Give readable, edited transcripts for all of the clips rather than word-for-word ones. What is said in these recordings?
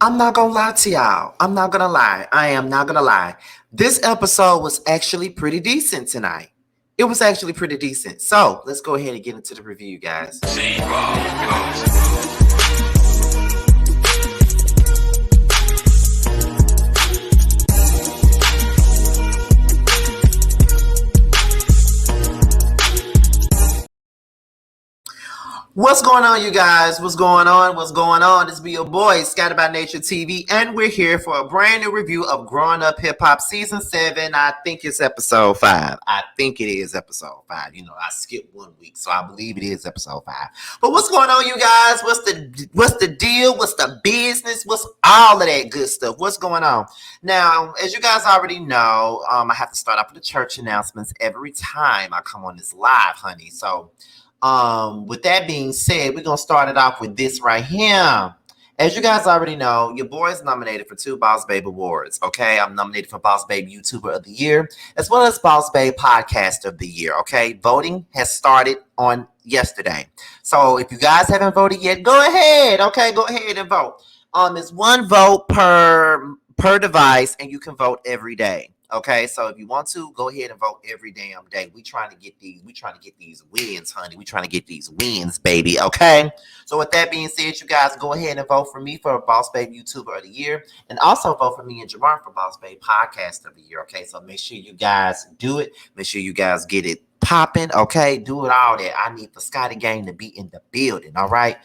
I'm not gonna lie to y'all. I'm not gonna lie. I am not gonna lie. This episode was actually pretty decent tonight. It was actually pretty decent. So let's go ahead and get into the review, guys. What's going on, you guys? What's going on? What's going on? This be your boy, Scattered by Nature TV, and we're here for a brand new review of Growing Up Hip Hop Season 7. I think it's episode 5. I think it is episode 5. I skipped 1 week, so I believe it is episode 5. But what's going on, you guys? What's the deal? What's the business? What's all of that good stuff? What's going on? Now, as you guys already know, I have to start off with the church announcements every time I come on this live, honey. So with that being said, we're gonna start it off with this right here. As you guys already know, your boy is nominated for 2 Boss Babe Awards. Okay, I'm nominated for Boss Babe YouTuber of the Year as well as Boss Babe Podcast of the Year. Okay, voting has started on yesterday, so if you guys haven't voted yet, go ahead. Okay, go ahead and vote. It's 1 vote per device, and you can vote every day. Okay, so if you want to, go ahead and vote every damn day. We trying to get these wins, honey. We trying to get these wins, baby. Okay. So with that being said, you guys go ahead and vote for me for Boss Babe YouTuber of the Year, and also vote for me and Jamar for Boss Babe Podcast of the Year. Okay, so make sure you guys do it. Make sure you guys get it popping. Okay, do it all that. I need the Scotty gang to be in the building. All right.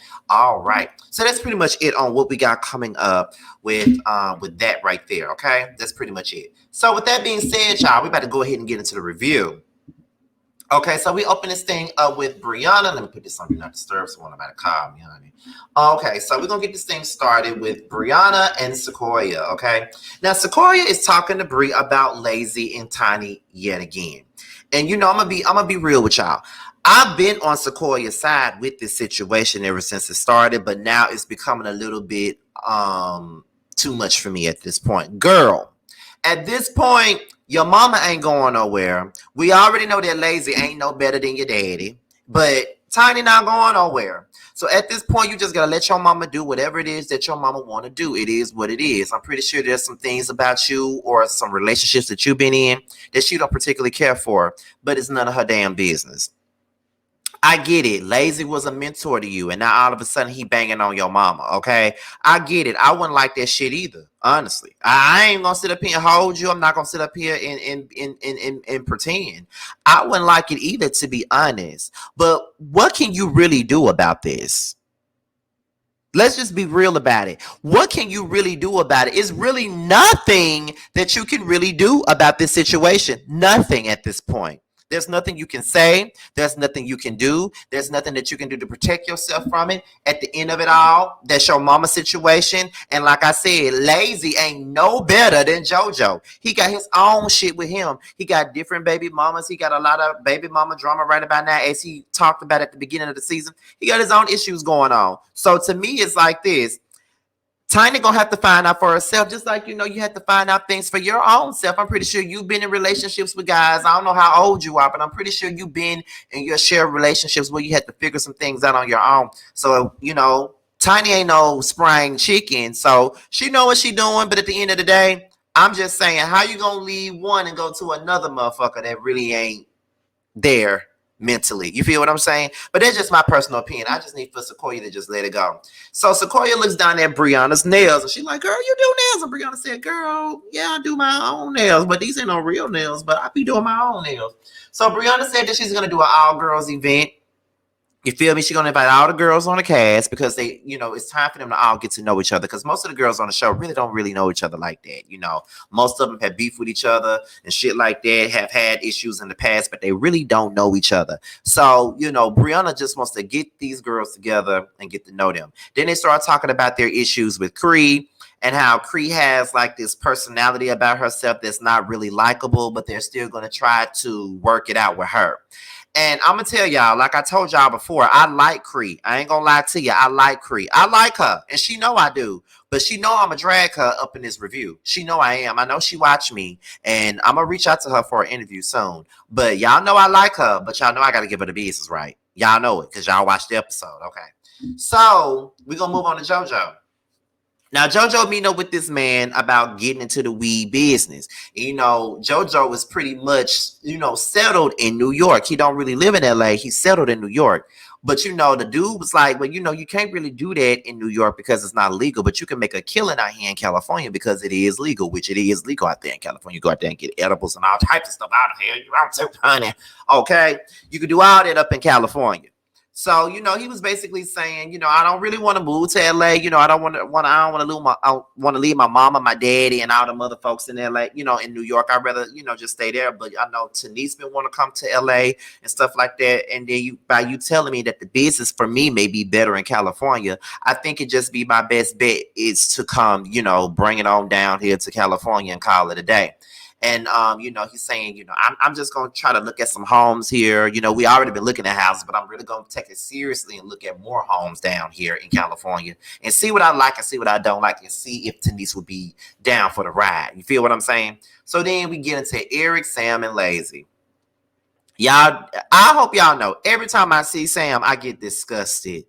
So that's pretty much it on what we got coming up with that right there. Okay, that's pretty much it. So with that being said, y'all, we about to go ahead and get into the review. Okay, so we open this thing up with Brianna. Let me put this on Do Not Disturb so one about to call me, honey. Okay, so we're gonna get this thing started with Brianna and Sequoia. Okay, now Sequoia is talking to Bri about Lazy and Tiny yet again, and I'm gonna be real with y'all. I've been on Sequoia's side with this situation ever since it started, but now it's becoming a little bit too much for me at this point, girl. At this point, your mama ain't going nowhere. We already know that Lazy ain't no better than your daddy, but Tiny not going nowhere. So at this point, you just gotta let your mama do whatever it is that your mama want to do. It is what it is. I'm pretty sure there's some things about you or some relationships that you've been in that she don't particularly care for, but it's none of her damn business. I get it. Lazy was a mentor to you, and now all of a sudden he banging on your mama. Okay, I get it. I wouldn't like that shit either. Honestly, I ain't gonna sit up here and hold you. I'm not gonna sit up here and pretend. I wouldn't like it either, to be honest. But what can you really do about this? Let's just be real about it. What can you really do about it? It's really nothing that you can really do about this situation. Nothing at this point. There's nothing you can say. There's nothing you can do. There's nothing that you can do to protect yourself from it. At the end of it all, that's your mama situation. And like I said, Lazy ain't no better than JoJo. He got his own shit with him. He got different baby mamas. He got a lot of baby mama drama right about now, as he talked about at the beginning of the season. He got his own issues going on. So to me, it's like this. Tiny gonna have to find out for herself, just like you have to find out things for your own self. I'm pretty sure you've been in relationships with guys. I don't know how old you are, but I'm pretty sure you've been in your share of relationships where you had to figure some things out on your own. So Tiny ain't no spring chicken, so she know what she doing. But at the end of the day, I'm just saying, how you gonna leave one and go to another motherfucker that really ain't there mentally? You feel what I'm saying? But that's just my personal opinion. I just need for Sequoia to just let it go. So Sequoia looks down at Brianna's nails and she's like, girl, you do nails? And Brianna said, girl, yeah, I do my own nails, but these ain't no real nails, but I be doing my own nails. So Brianna said that she's going to do an all girls event. You feel me? She's going to invite all the girls on the cast because it's time for them to all get to know each other, because most of the girls on the show really don't really know each other like that. Most of them have beef with each other and shit like that, have had issues in the past, but they really don't know each other. So, Brianna just wants to get these girls together and get to know them. Then they start talking about their issues with Cree and how Cree has like this personality about herself that's not really likable, but they're still going to try to work it out with her. And I'm gonna tell y'all, like I told y'all before, I like Cree. I ain't gonna lie to you. I like Cree. I like her, and she know I do. But she know I'ma drag her up in this review. She know I am. I know she watch me, and I'm gonna reach out to her for an interview soon. But y'all know I like her, but y'all know I gotta give her the business, right? Y'all know it because y'all watched the episode. Okay, so we're gonna move on to JoJo. Now, JoJo meeting up with this man about getting into the weed business. JoJo was pretty much, settled in New York. He don't really live in LA. He's settled in New York. But, the dude was like, well, you can't really do that in New York because it's not legal. But you can make a killing out here in California because it is legal, which it is legal out there in California. You go out there and get edibles and all types of stuff out of here. You want to, honey. Okay. You can do all that up in California. So, he was basically saying, I don't really want to move to LA. I don't want to, I want to leave my mama, my daddy, and all the other folks in LA, in New York. I'd rather, just stay there. But I know Tanice been want to come to LA and stuff like that. And then by you telling me that the business for me may be better in California, I think it just be my best bet is to come, bring it on down here to California and call it a day. And, he's saying, I'm just going to try to look at some homes here. We already been looking at houses, but I'm really going to take it seriously and look at more homes down here in California and see what I like and see what I don't like and see if Tanice would be down for the ride. You feel what I'm saying? So then we get into Eric, Sam, and Lazy. Y'all, I hope y'all know, every time I see Sam, I get disgusted.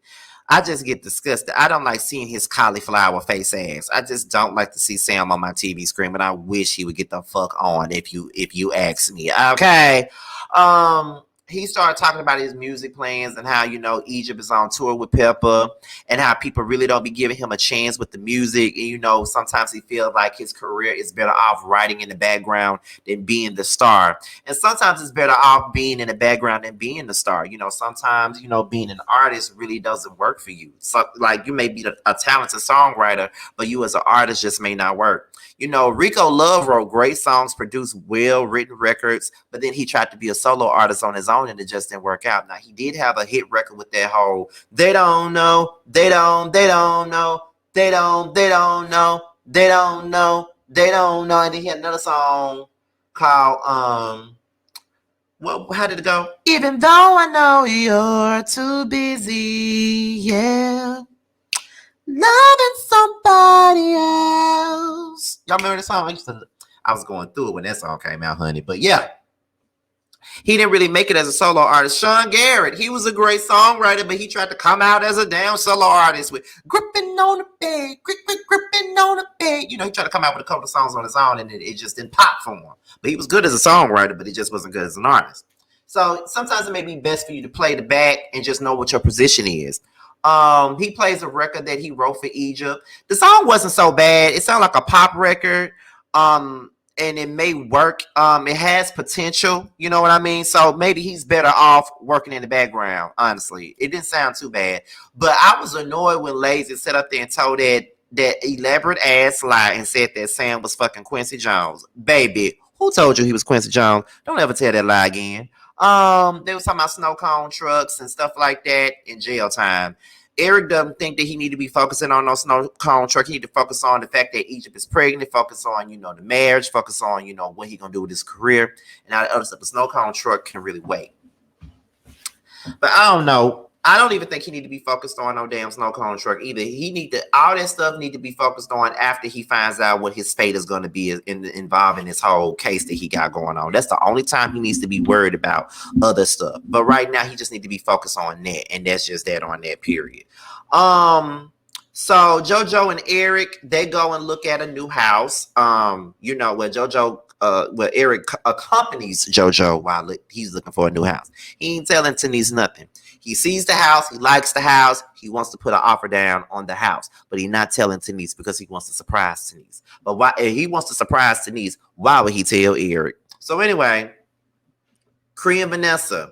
I just get disgusted. I don't like seeing his cauliflower face ass. I just don't like to see Sam on my TV screen, but I wish he would get the fuck on if you ask me. Okay. He started talking about his music plans and how, Egypt is on tour with Pepper and how people really don't be giving him a chance with the music. And, sometimes he feels like his career is better off writing in the background than being the star. And sometimes it's better off being in the background than being the star. Sometimes, being an artist really doesn't work for you. So, like, you may be a talented songwriter, but you as an artist just may not work. Rico Love wrote great songs, produced well-written records, but then he tried to be a solo artist on his own, and it just didn't work out. Now, he did have a hit record with that whole, they don't know, they don't know, they don't know, they don't know, they don't know. And then he had another song called, how did it go? Even though I know you're too busy, yeah. Loving somebody else. Y'all remember the song? I was going through it when that song came out, honey. But yeah, he didn't really make it as a solo artist. Sean Garrett, he was a great songwriter, but he tried to come out as a damn solo artist with gripping on the bed, gripping on the bed. He tried to come out with a couple of songs on his own, and it just didn't pop for him. But he was good as a songwriter, but he just wasn't good as an artist. So sometimes it may be best for you to play the back and just know what your position is. He plays a record that he wrote for Egypt. The song wasn't so bad. It sounded like a pop record. And it may work. It has potential. You know what I mean? So maybe he's better off working in the background. Honestly, it didn't sound too bad. But I was annoyed when Lazy sat up there and told that elaborate ass lie and said that Sam was fucking Quincy Jones. Baby, who told you he was Quincy Jones? Don't ever tell that lie again. They was talking about snow cone trucks and stuff like that in jail time. Eric doesn't think that he need to be focusing on no snow cone truck. He need to focus on the fact that Egypt is pregnant, focus on, the marriage, focus on, what he gonna do with his career. And all the other stuff. The snow cone truck can really wait. But I don't know. I don't even think he need to be focused on no damn snow cone truck either. All that stuff need to be focused on after he finds out what his fate is going to be involved in this whole case that he got going on. That's the only time he needs to be worried about other stuff. But right now he just need to be focused on that, and that's just that on that period. So JoJo and Eric, they go and look at a new house. Where Eric accompanies JoJo while he's looking for a new house. He ain't telling Tanice nothing. He sees the house. He likes the house. He wants to put an offer down on the house, but he's not telling Tanice because he wants to surprise Tanice. But why? If he wants to surprise Tanice, why would he tell Eric? So anyway, Cree and Vanessa.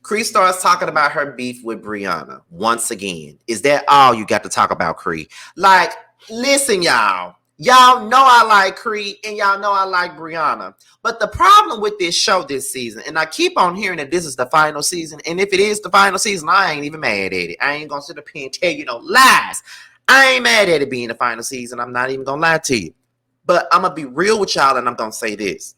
Cree starts talking about her beef with Brianna once again. Is that all you got to talk about, Cree? Like, listen, y'all. Y'all know I like Cree and y'all know I like Brianna. But the problem with this show this season, and I keep on hearing that this is the final season, and if it is the final season, I ain't even mad at it. I ain't going to sit up here and tell you no lies. I ain't mad at it being the final season. I'm not even going to lie to you. But I'm going to be real with y'all and I'm going to say this.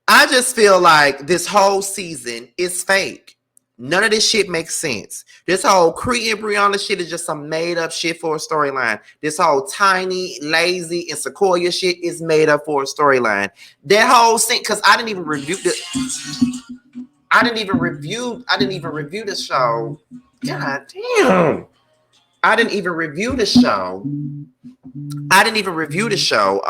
I just feel like this whole season is fake. None of this shit makes sense. This whole Cree and Brianna shit is just some made up shit for a storyline. This whole Tiny, Lazy, and Sequoia shit is made up for a storyline. That whole thing, because I didn't even review the show. God damn. I didn't even review the show. I didn't even review the show.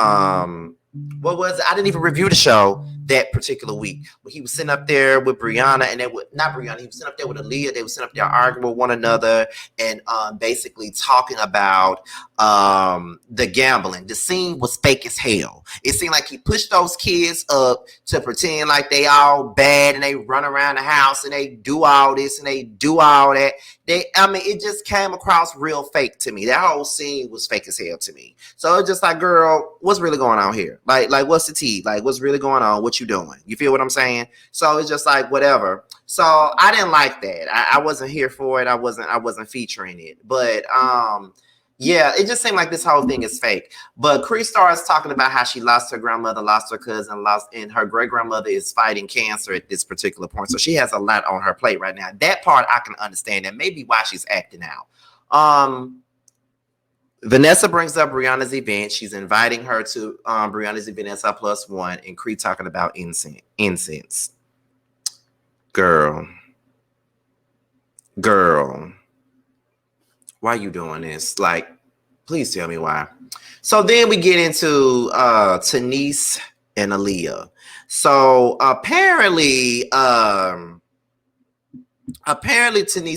What was it? I didn't even review the show that particular week. But he was sitting up there with Brianna, and they would not Brianna. He was sitting up there with Aaliyah. They were sitting up there arguing with one another, and basically talking about the gambling. The scene was fake as hell. It seemed like he pushed those kids up to pretend like they all bad, and they run around the house, and they do all this, and they do all that. It just came across real fake to me. That whole scene was fake as hell to me. So it's just like, girl, what's really going on here? Like, what's the tea? Like, what's really going on? What you doing? You feel what I'm saying? So it's just like, whatever. So I didn't like that. I wasn't here for it. I wasn't featuring it. But yeah, it just seemed like this whole thing is fake. But Chris starts talking about how she lost her grandmother, lost her cousin, and her great grandmother is fighting cancer at this particular point. So she has a lot on her plate right now. That part I can understand. That may be why she's acting out. Vanessa brings up Brianna's event. She's inviting her to Brianna's event as her +1, and Cree talking about incense. Girl, why you doing this? Like, please tell me why. So then we get into Tanise and Aaliyah. So apparently Tanise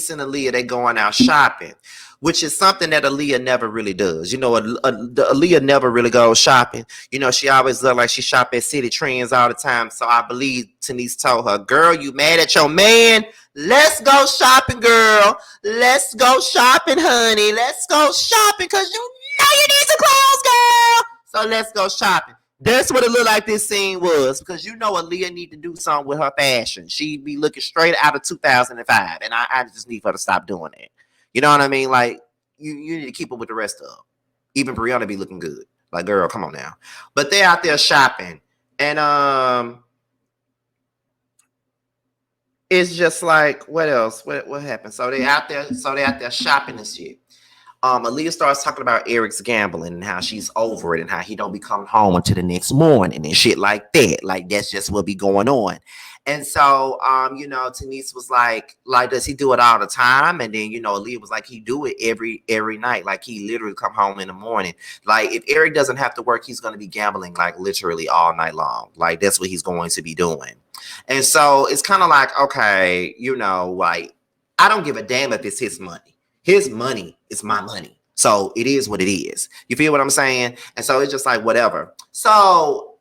and Aaliyah, they going out shopping, which is something that Aaliyah never really does. You know, Aaliyah never really goes shopping. You know, she always look like she shop at City Trends all the time. So I believe Tanise told her, girl, you mad at your man? Let's go shopping, girl. Let's go shopping, honey. Let's go shopping because you know you need some clothes, girl. So let's go shopping. That's what it looked like this scene was, because you know Aaliyah need to do something with her fashion. She be looking straight out of 2005, and I just need her to stop doing that. You know what I mean? Like, you need to keep up with the rest of them. Even Brianna be looking good. Like, girl, come on now. But they're out there shopping, and it's just like, what else? What happened? So they out there shopping and shit. Aaliyah starts talking about Eric's gambling and how she's over it and how he don't be coming home until the next morning and shit like that. Like, that's just what be going on. And so, Tanise was like, does he do it all the time? And then, Aaliyah was like, he do it every night. Like, he literally come home in the morning. Like, if Eric doesn't have to work, he's going to be gambling, like, literally all night long. Like, that's what he's going to be doing. And so it's kind of like, okay, like, I don't give a damn if it's his money. His money is my money. So it is what it is. You feel what I'm saying? And so it's just like, whatever. So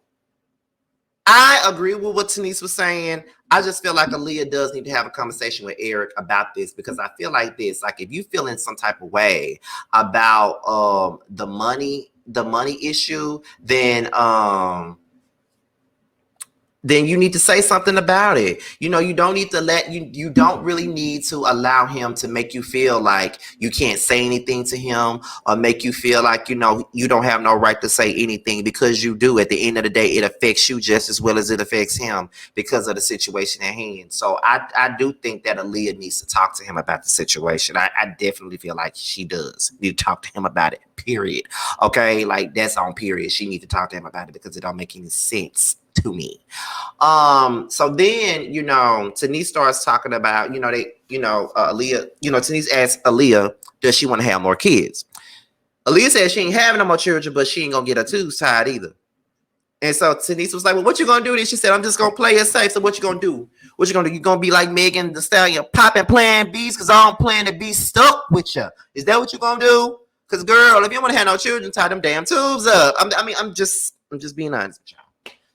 I agree with what Tanise was saying. I just feel like Aaliyah does need to have a conversation with Eric about this, because I feel like this, like, if you feel in some type of way about the money issue, then you need to say something about it. You don't need to you don't really need to allow him to make you feel like you can't say anything to him, or make you feel like, you don't have no right to say anything, because you do. At the end of the day, it affects you just as well as it affects him because of the situation at hand. So I do think that Aaliyah needs to talk to him about the situation. I definitely feel like she does need to talk to him about it, period. Okay, like, that's on period. She needs to talk to him about it, because it don't make any sense to me. So then, Tanise starts talking about, Aaliyah, Tanise asked Aaliyah, does she want to have more kids? Aaliyah said she ain't having no more children, but she ain't gonna get her tubes tied either. And so Tanise was like, well, what you gonna do then? She said, I'm just gonna play it safe. So what you gonna do? What you gonna do? You gonna be like Megan Thee Stallion, popping Plan B's, because I don't plan to be stuck with you. Is that what you gonna do? Because, girl, if you don't want to have no children, tie them damn tubes up. I'm just being honest with y'all.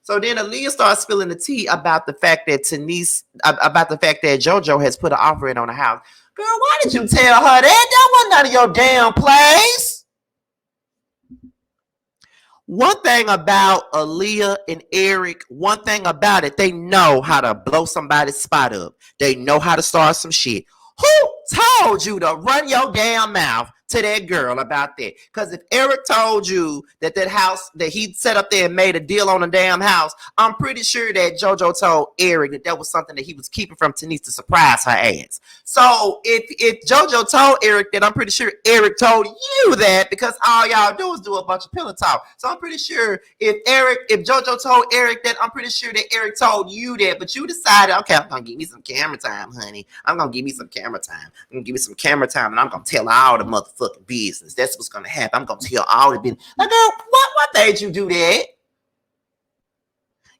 So then Aaliyah starts spilling the tea about the fact that JoJo has put an offer in on the house. Girl, why did you tell her that? That wasn't none of your damn place. One thing about Aaliyah and Eric, one thing about it, they know how to blow somebody's spot up. They know how to start some shit. Who told you to run your damn mouth to that girl about that? Because if Eric told you that house, that he set up there and made a deal on a damn house, I'm pretty sure that JoJo told Eric that was something that he was keeping from Tanise to surprise her ass. So if JoJo told Eric that, I'm pretty sure Eric told you that, because all y'all do is do a bunch of pillow talk. So I'm pretty sure if JoJo told Eric that, I'm pretty sure that Eric told you that, but you decided, okay, I'm gonna give me some camera time, honey. I'm gonna give me some camera time. I'm gonna give me some camera time, and I'm gonna tell all the motherfuckers motherfucking business. That's what's gonna happen. I'm gonna tell all the business. Like, girl, what made you do that?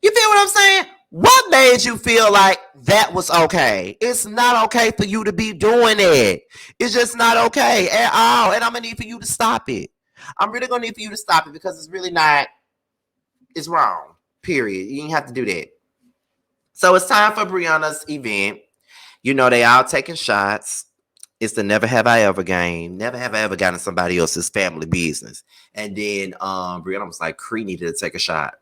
You feel what I'm saying? What made you feel like that was okay? It's not okay for you to be doing it. It's just not okay at all. And I'm gonna need for you to stop it. I'm really gonna need for you to stop it because it's really not, it's wrong. Period. You ain't have to do that. So it's time for Brianna's event. You know, they all taking shots. It's the never have I ever game. Never have I ever gotten somebody else's family business. And then Brianna was like, Cree needed to take a shot.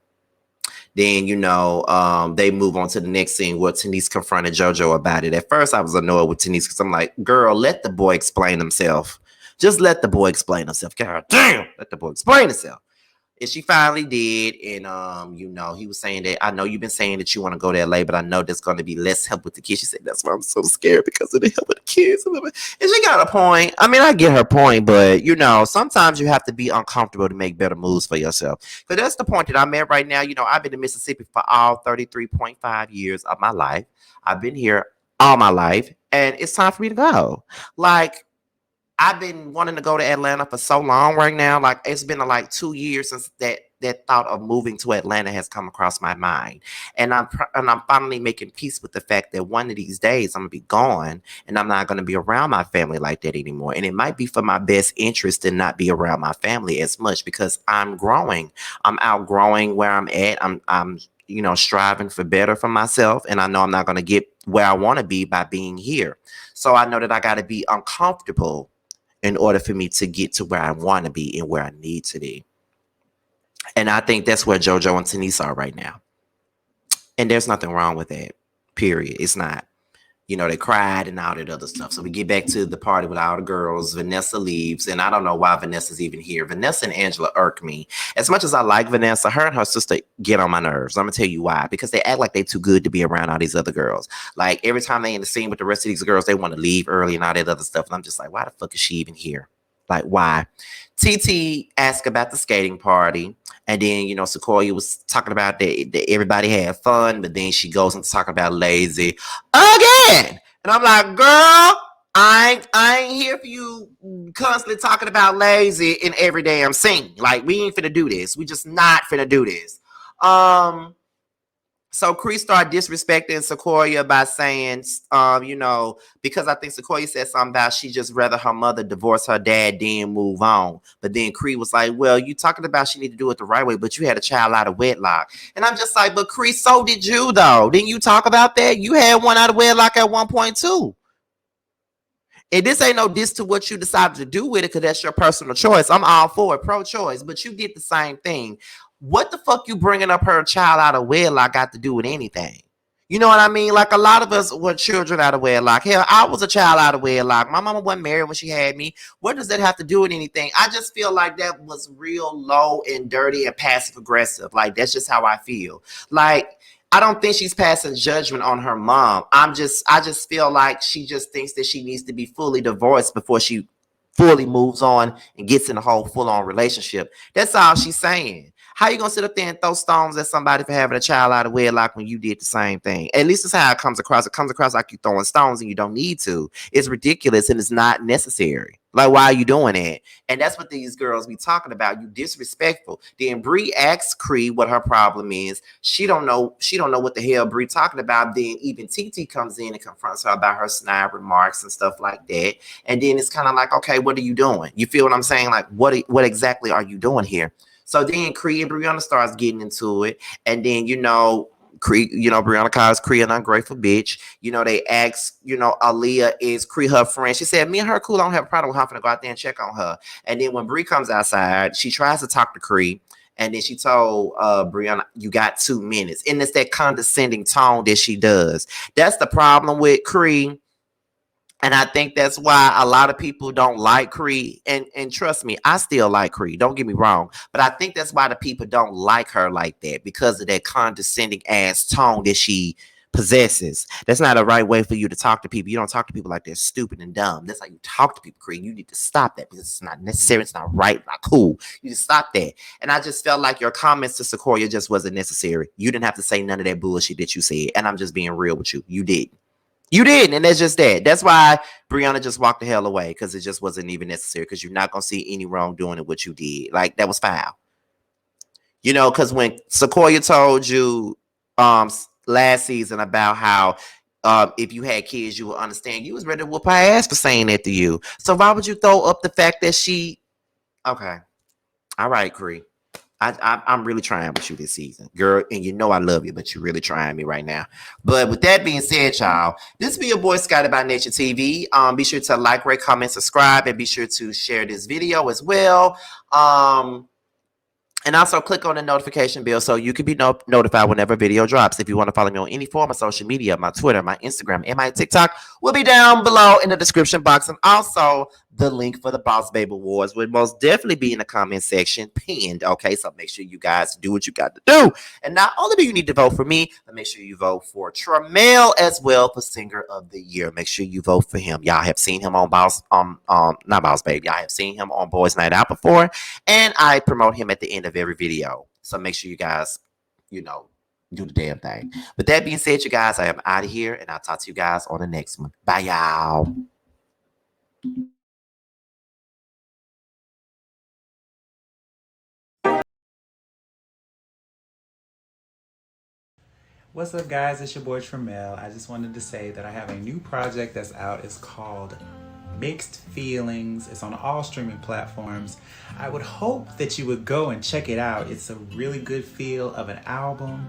Then, you know, they move on to the next scene where Tanise confronted JoJo about it. At first, I was annoyed with Tanise because I'm like, girl, let the boy explain himself. Just let the boy explain himself. God damn, let the boy explain himself. And she finally did. And, you know, he was saying that, I know you've been saying that you want to go to LA, but I know there's going to be less help with the kids. She said, that's why I'm so scared because of the help with the kids. And she got a point. I mean, I get her point, but, you know, sometimes you have to be uncomfortable to make better moves for yourself. But that's the point that I'm at right now. You know, I've been in Mississippi for all 33.5 years of my life. I've been here all my life, and it's time for me to go. Like, I've been wanting to go to Atlanta for so long right now. Like, it's been like 2 years since that thought of moving to Atlanta has come across my mind. And I'm finally making peace with the fact that one of these days I'm gonna be gone and I'm not gonna be around my family like that anymore. And it might be for my best interest to not be around my family as much because I'm growing. I'm outgrowing where I'm at. I'm you know, striving for better for myself. And I know I'm not gonna get where I want to be by being here. So I know that I gotta be uncomfortable in order for me to get to where I want to be and where I need to be. And I think that's where JoJo and Tanise are right now. And there's nothing wrong with that, period. It's not. You know, they cried and all that other stuff. So we get back to the party with all the girls. Vanessa leaves, and I don't know why Vanessa's even here. Vanessa and Angela irk me. As much as I like Vanessa, her and her sister get on my nerves. I'm going to tell you why. Because they act like they're too good to be around all these other girls. Like, every time they in the scene with the rest of these girls, they want to leave early and all that other stuff. And I'm just like, why the fuck is she even here? Like, why? TT asked about the skating party. And then, you know, Sequoia was talking about that everybody had fun. But then she goes into talking about lazy again. And I'm like, girl, I ain't here for you constantly talking about lazy in every damn scene. Like, we ain't finna do this. We just not finna do this. So Cree started disrespecting Sequoia by saying, you know, because I think Sequoia said something about she just rather her mother divorce her dad than move on. But then Cree was like, well, you talking about she need to do it the right way, but you had a child out of wedlock. And I'm just like, but Cree, so did you though. Didn't you talk about that? You had one out of wedlock at 1.2. And this ain't no diss to what you decided to do with it because that's your personal choice. I'm all for it, pro-choice, but you did the same thing. What the fuck you bringing up her child out of wedlock got to do with anything? You know what I mean? Like, a lot of us were children out of wedlock. Hell, I was a child out of wedlock. My mama wasn't married when she had me. What does that have to do with anything? I just feel like that was real low and dirty and passive aggressive. Like, that's just how I feel. Like, I don't think she's passing judgment on her mom. I just feel like she just thinks that she needs to be fully divorced before she fully moves on and gets in a whole full-on relationship. That's all she's saying. How you gonna sit up there and throw stones at somebody for having a child out of wedlock when you did the same thing? At least it's how it comes across. It comes across like you're throwing stones and you don't need to. It's ridiculous and it's not necessary. Like, why are you doing that? And that's what these girls be talking about. You disrespectful. Then Bree asks Cree what her problem is. She don't know what the hell Bree talking about. Then even TT comes in and confronts her about her snide remarks and stuff like that. And then it's kind of like, okay, what are you doing? You feel what I'm saying? Like, what exactly are you doing here? So then Cree and Brianna starts getting into it. And then, you know, Cree, you know, Brianna calls Cree an ungrateful bitch. You know, they ask, you know, Aaliyah, is Cree her friend? She said, me and her cool. I don't have a problem with her. I'm gonna go out there and check on her. And then when Bree comes outside, she tries to talk to Cree. And then she told Brianna, you got 2 minutes. And it's that condescending tone that she does. That's the problem with Cree. And I think that's why a lot of people don't like Cree. And trust me, I still like Cree. Don't get me wrong. But I think that's why the people don't like her like that, because of that condescending ass tone that she possesses. That's not a right way for you to talk to people. You don't talk to people like they're stupid and dumb. That's how you talk to people, Cree. You need to stop that because it's not necessary. It's not right. Not cool. You just stop that. And I just felt like your comments to Sequoia just wasn't necessary. You didn't have to say none of that bullshit that you said. And I'm just being real with you. You didn't. You didn't, and that's just that. That's why Brianna just walked the hell away, because it just wasn't even necessary, because you're not going to see any wrongdoing in what you did. Like, that was foul. You know, because when Sequoia told you last season about how if you had kids, you would understand, you was ready to whoop her ass for saying that to you. So why would you throw up the fact that she... Okay. All right, Cree. I'm really trying with you this season, girl, and you know I love you, but you're really trying me right now. But with that being said, y'all, this be your boy Scotty by Nature TV. Be sure to like, rate, comment, subscribe, and be sure to share this video as well. And also click on the notification bell so you can be notified whenever a video drops. If you want to follow me on any form of social media, my Twitter, my Instagram, and my TikTok will be down below in the description box. And also the link for the Boss Babe Awards would most definitely be in the comment section pinned. Okay, so make sure you guys do what you got to do. And not only do you need to vote for me, but make sure you vote for Tramel as well for Singer of the Year. Make sure you vote for him. Y'all have seen him on not Boss Babe. Y'all have seen him on Boys Night Out before, and I promote him at the end of every video. So make sure you guys, do the damn thing. But that being said, you guys, I am out of here, and I'll talk to you guys on the next one. Bye, y'all. What's up, guys? It's your boy Tramel. I just wanted to say that I have a new project that's out. It's called Mixed Feelings. It's on all streaming platforms. I would hope that you would go and check it out. It's a really good feel of an album.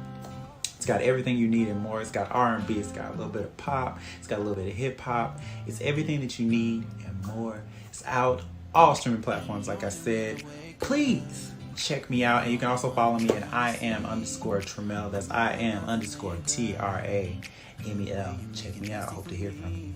It's got everything you need and more. It's got R&B, it's got a little bit of pop, it's got a little bit of hip hop. It's everything that you need and more. It's out all streaming platforms, like I said. Please check me out, and you can also follow me at IAM_Tramel. That's IAM_TRAMEL. Check me out. I hope to hear from you.